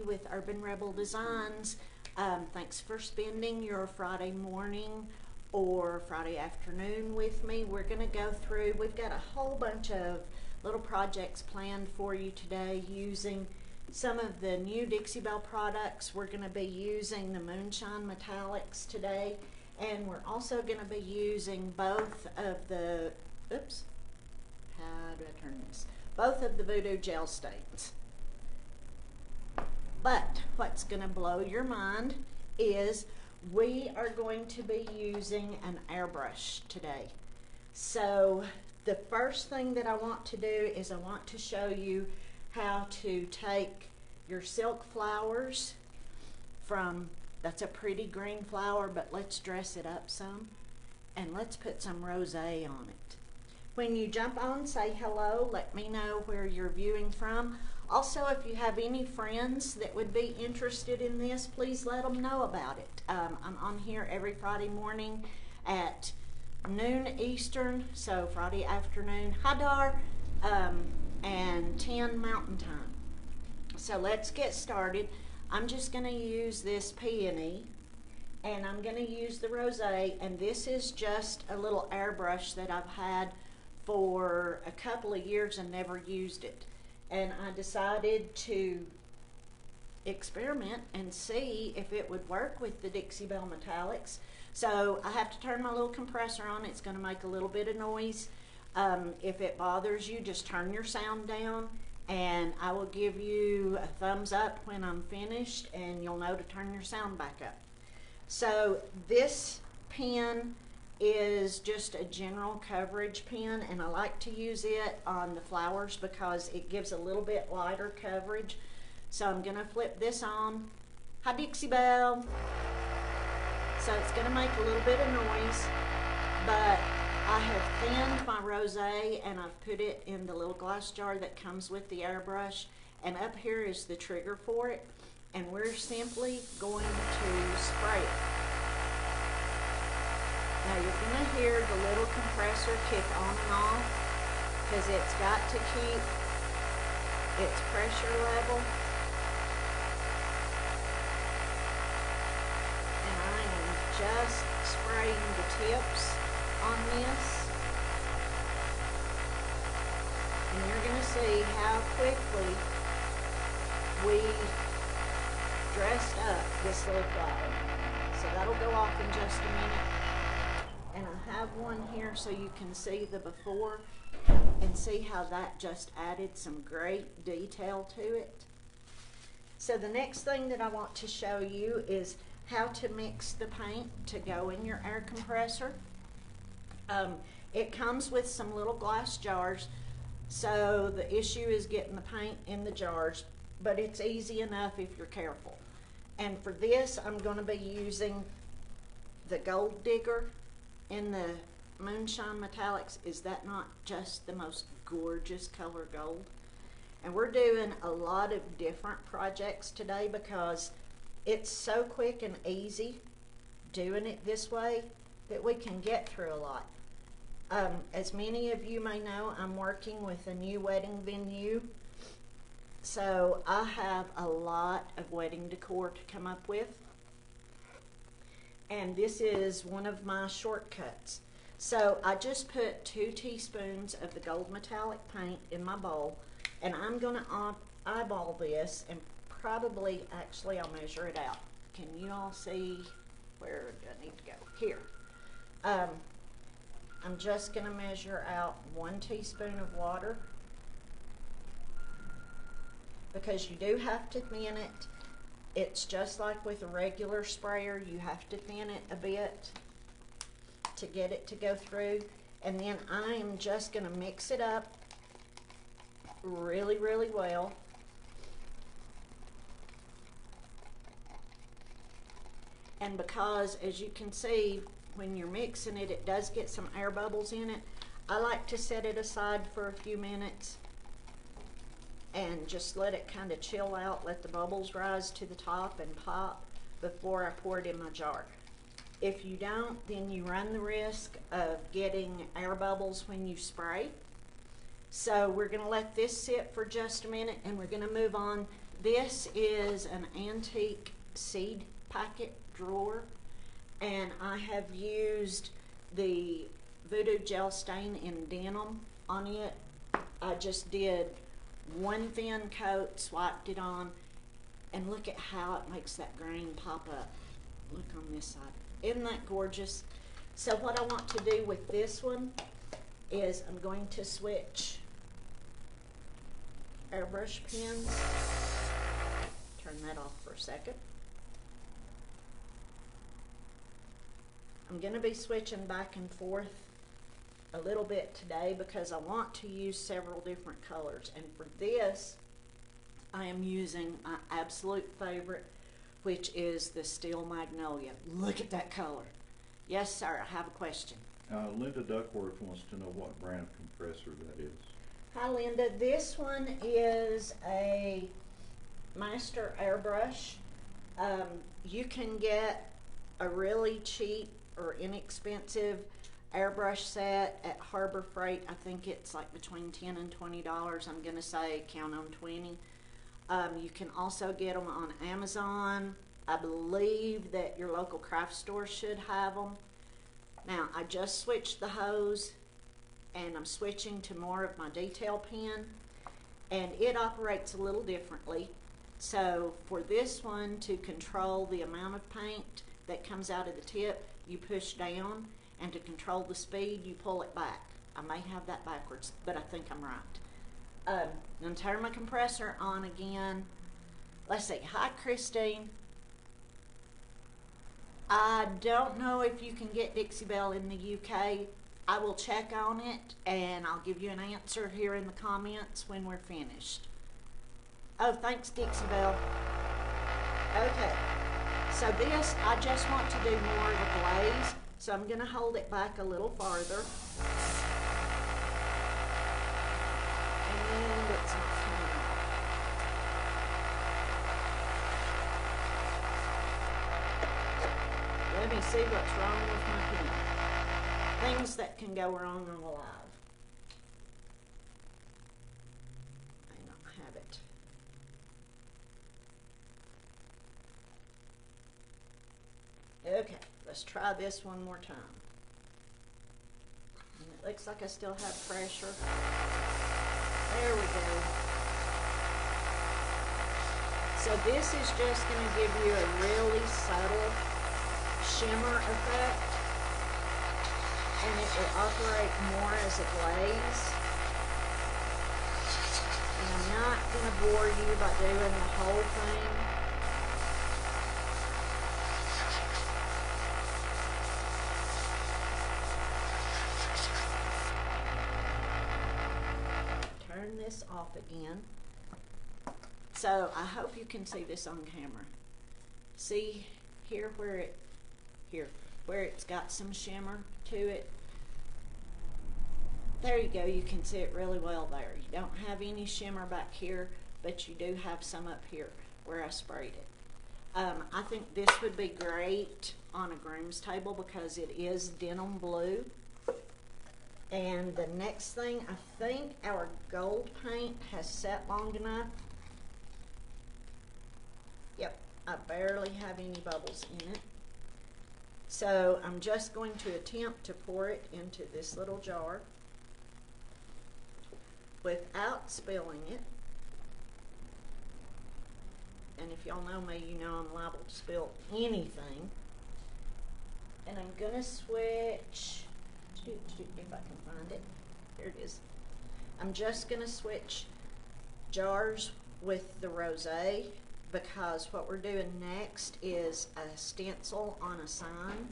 with Urban Rebel Designs. Thanks for spending your Friday morning or Friday afternoon with me. We're going to go through, we've got a whole bunch of little projects planned for you today using some of the new Dixie Belle products. We're going to be using the Moonshine Metallics today, and we're also going to be using both of the, oops, how do I turn this? Both of the Voodoo gel stains. But what's going to blow your mind is we are going to be using an airbrush today. So the first thing that I want to do is I want to show you how to take your silk flowers from, that's a pretty green flower, but let's dress it up some, and let's put some rosé on it. When you jump on, say hello, let me know where you're viewing from. Also, if you have any friends that would be interested in this, please let them know about it. I'm on here every Friday morning at noon Eastern, so Friday afternoon, Hadar, and 10 Mountain Time. So let's get started. I'm just going to use this peony, and I'm going to use the rosé, and this is just a little airbrush that I've had for a couple of years and never used it. And I decided to experiment and see if it would work with the Dixie Belle Metallics. So I have to turn my little compressor on. It's going to make a little bit of noise. If it bothers you, just turn your sound down, and I will give you a thumbs up when I'm finished, and you'll know to turn your sound back up. So this pen is just a general coverage pen, and I like to use it on the flowers because it gives a little bit lighter coverage. So I'm going to flip this on. Hi, Dixie Belle. So it's going to make a little bit of noise, but I have thinned my rosé and I've put it in the little glass jar that comes with the airbrush, and up here is the trigger for it, and we're simply going to spray it. Now you're going to hear the little compressor kick on and off because it's got to keep its pressure level. And I am just spraying the tips on this. And you're going to see how quickly we dressed up this little flower. So that'll go off in just a minute. And I have one here so you can see the before and see how that just added some great detail to it. So the next thing that I want to show you is how to mix the paint to go in your air compressor. It comes with some little glass jars, so the issue is getting the paint in the jars, but it's easy enough if you're careful. And for this, I'm going to be using the Gold Digger in the Moonshine Metallics. Is that not just the most gorgeous color gold? And we're doing a lot of different projects today because it's so quick and easy doing it this way that we can get through a lot. As many of you may know, I'm working with a new wedding venue, so I have a lot of wedding decor to come up with. And this is one of my shortcuts. So I just put 2 teaspoons of the gold metallic paint in my bowl, and I'm going to eyeball this, and probably, actually I'll measure it out. Can you all see where do I need to go? Here. I'm just going to measure out 1 teaspoon of water because you do have to thin it. It's just like with a regular sprayer, you have to thin it a bit to get it to go through. And then I am just going to mix it up really, really well. And because, as you can see, when you're mixing it, it does get some air bubbles in it, I like to set it aside for a few minutes and just let it kind of chill out, let the bubbles rise to the top and pop before I pour it in my jar. If you don't, then you run the risk of getting air bubbles when you spray. So we're going to let this sit for just a minute, and we're going to move on. This is an antique seed packet drawer, and I have used the Voodoo Gel Stain in Denim on it. I just did one thin coat, swiped it on, and look at how it makes that grain pop up. Look on this side. Isn't that gorgeous? So what I want to do with this one is I'm going to switch airbrush pens. Turn that off for a second. I'm going to be switching back and forth a little bit today because I want to use several different colors. And for this, I am using my absolute favorite, which is the Steel Magnolia. Look at that color. Yes, sir, I have a question. Linda Duckworth wants to know what brand of compressor that is. Hi, Linda. This one is a Master airbrush. You can get a really cheap or inexpensive airbrush set at Harbor Freight. I think it's like between $10 and $20. I'm going to say count on 20. You can also get them on Amazon. I believe that your local craft store should have them. Now, I just switched the hose, and I'm switching to more of my detail pen, and it operates a little differently. So for this one, to control the amount of paint that comes out of the tip, you push down, and to control the speed, you pull it back. I may have that backwards, but I think I'm right. I'm going to turn my compressor on again. Let's see. Hi, Christine. I don't know if you can get Dixie Belle in the UK. I will check on it, and I'll give you an answer here in the comments when we're finished. Oh, thanks, Dixie Belle. Okay, so this, I just want to do more of a glaze, so I'm going to hold it back a little farther. And it's not coming out. Let me see what's wrong with my pen. Things that can go wrong on live. I don't have it. Okay, let's try this one more time. And it looks like I still have pressure. There we go. So this is just going to give you a really subtle shimmer effect, and it will operate more as a glaze. And I'm not going to bore you by doing the whole thing. Turn this off again. So I hope you can see this on camera. See here where it's got some shimmer to it. There you go, you can see it really well there. You don't have any shimmer back here, but you do have some up here where I sprayed it. I think this would be great on a groom's table because it is denim blue. And the next thing, I think our gold paint has set long enough. Yep, I barely have any bubbles in it. So I'm just going to attempt to pour it into this little jar without spilling it. And if y'all know me, you know I'm liable to spill anything. And I'm gonna switch, if I can find it, here it is. I'm just gonna switch jars with the rosé, because what we're doing next is a stencil on a sign.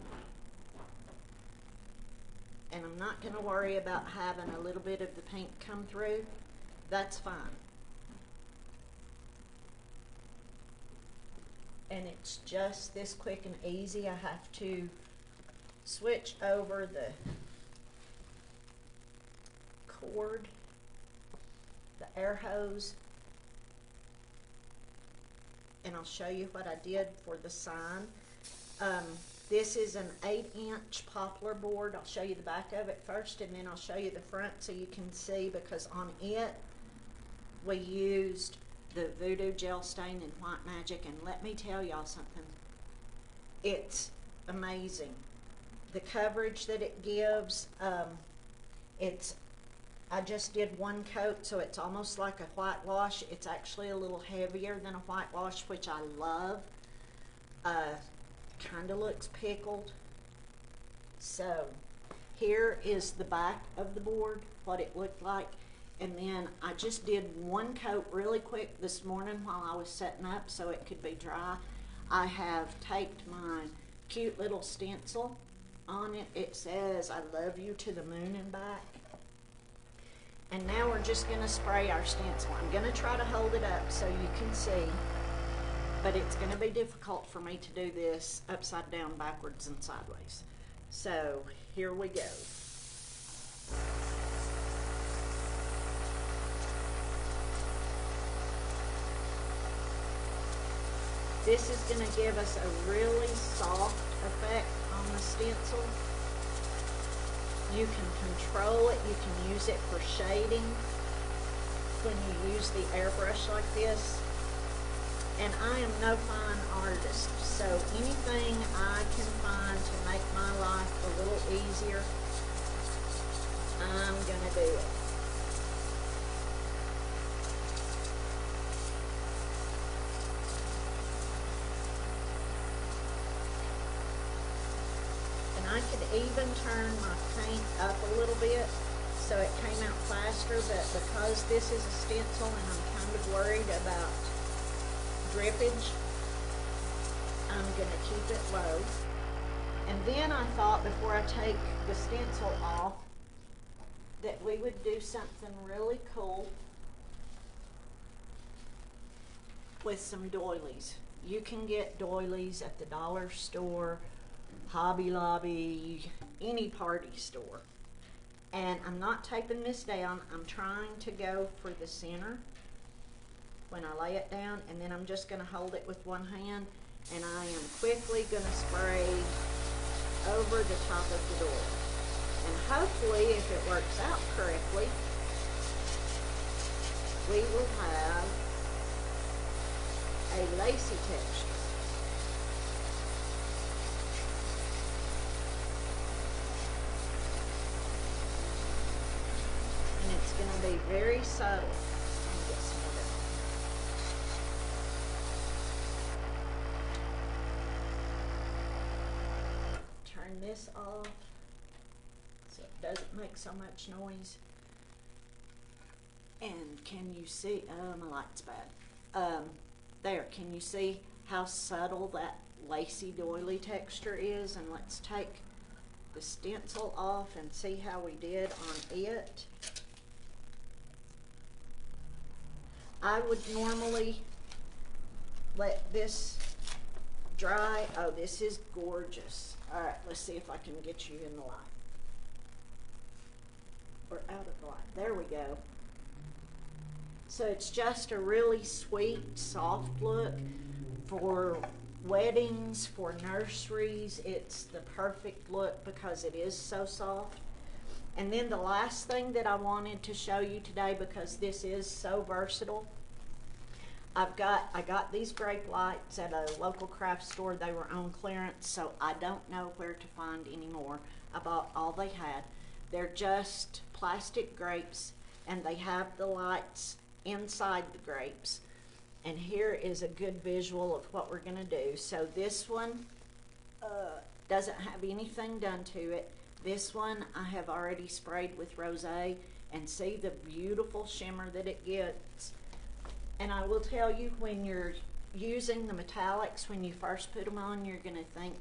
And I'm not going to worry about having a little bit of the paint come through. That's fine. And it's just this quick and easy. I have to switch over the cord, the air hose, and I'll show you what I did for the sign. This is an 8-inch poplar board. I'll show you the back of it first, and then I'll show you the front so you can see, because on it we used the Voodoo Gel Stain in White Magic, and let me tell y'all something. It's amazing. The coverage that it gives, I just did one coat, so it's almost like a whitewash. It's actually a little heavier than a whitewash, which I love. Kind of looks pickled. So here is the back of the board, what it looked like. And then I just did one coat really quick this morning while I was setting up so it could be dry. I have taped my cute little stencil on it. It says, "I love you to the moon and back." And now we're just gonna spray our stencil. I'm gonna try to hold it up so you can see, but it's gonna be difficult for me to do this upside down, backwards, and sideways. So here we go. This is going to give us a really soft effect on the stencil. You can control it. You can use it for shading when you use the airbrush like this. And I am no fine artist, so anything I can find to make my life a little easier, I'm going to do it. I could even turn my paint up a little bit so it came out faster, but because this is a stencil and I'm kind of worried about drippage, I'm going to keep it low. And then I thought before I take the stencil off that we would do something really cool with some doilies. You can get doilies at the dollar store, Hobby Lobby, any party store. And I'm not taping this down. I'm trying to go for the center when I lay it down, and then I'm just going to hold it with one hand, and I am quickly going to spray over the top of the door. And hopefully, if it works out correctly, we will have a lacy texture. It's going to be very subtle. Let me get some of it. Turn this off so it doesn't make so much noise. And can you see? Oh, my light's bad. There, can you see how subtle that lacy doily texture is? And let's take the stencil off and see how we did on it. I would normally let this dry. Oh, this is gorgeous. All right, let's see if I can get you in the light. Or out of the light. There we go. So it's just a really sweet, soft look for weddings, for nurseries. It's the perfect look because it is so soft. And then the last thing that I wanted to show you today, because this is so versatile, I got these grape lights at a local craft store. They were on clearance, so I don't know where to find any more. I bought all they had. They're just plastic grapes, and they have the lights inside the grapes. And here is a good visual of what we're going to do. So this one doesn't have anything done to it. This one I have already sprayed with rosé, and see the beautiful shimmer that it gets. And I will tell you, when you're using the metallics, when you first put them on, you're going to think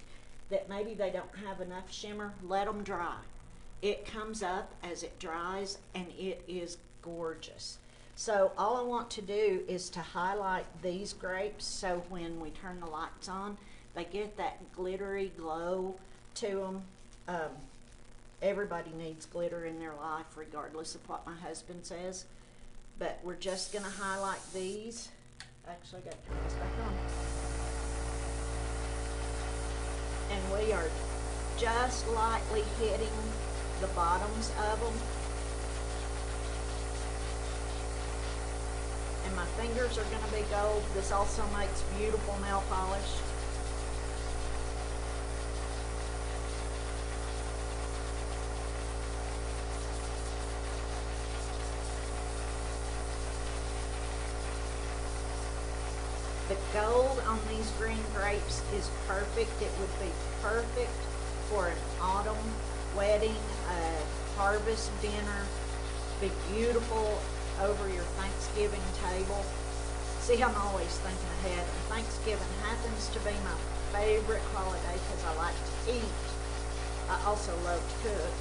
that maybe they don't have enough shimmer. Let them dry. It comes up as it dries, and it is gorgeous. So all I want to do is to highlight these grapes, so when we turn the lights on, they get that glittery glow to them. Everybody needs glitter in their life, regardless of what my husband says. But we're just going to highlight these. Actually, I got to turn this back on. And we are just lightly hitting the bottoms of them. And and my fingers are going to be gold. This also makes beautiful nail polish. The gold on these green grapes is perfect. It would be perfect for an autumn wedding, a harvest dinner. Be beautiful over your Thanksgiving table. See, I'm always thinking ahead. And Thanksgiving happens to be my favorite holiday because I like to eat. I also love to cook.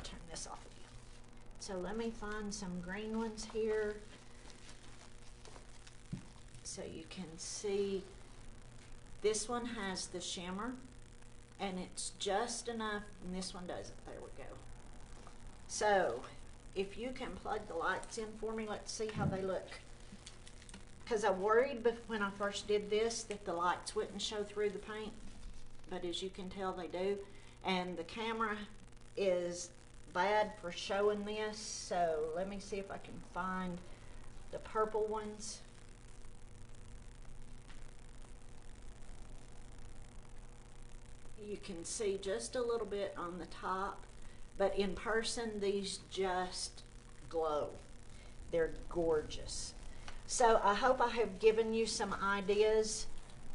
Turn this off again. So let me find some green ones here so you can see. This one has the shimmer and it's just enough, and this one doesn't. There we go. So if you can plug the lights in for me, let's see how they look. Because I worried when I first did this that the lights wouldn't show through the paint, but as you can tell they do. And the camera is bad for showing this, so let me see if I can find the purple ones. You can see just a little bit on the top, but in person these just glow. They're gorgeous. So I hope I have given you some ideas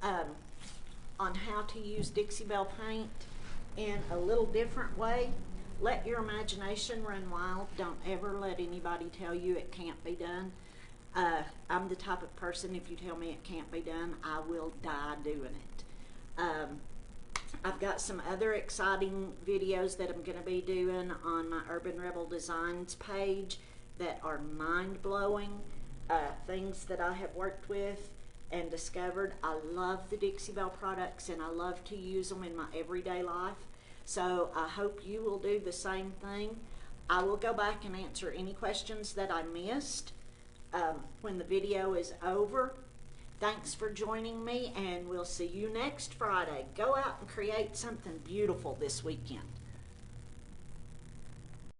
on how to use Dixie Belle paint in a little different way. Let your imagination run wild. Don't ever let anybody tell you it can't be done. I'm the type of person, if you tell me it can't be done, I will die doing it. I've got some other exciting videos that I'm going to be doing on my Urban Rebel Designs page that are mind-blowing, things that I have worked with and discovered. I love the Dixie Belle products and I love to use them in my everyday life. So I hope you will do the same thing. I will go back and answer any questions that I missed when the video is over. Thanks for joining me, and we'll see you next Friday. Go out and create something beautiful this weekend.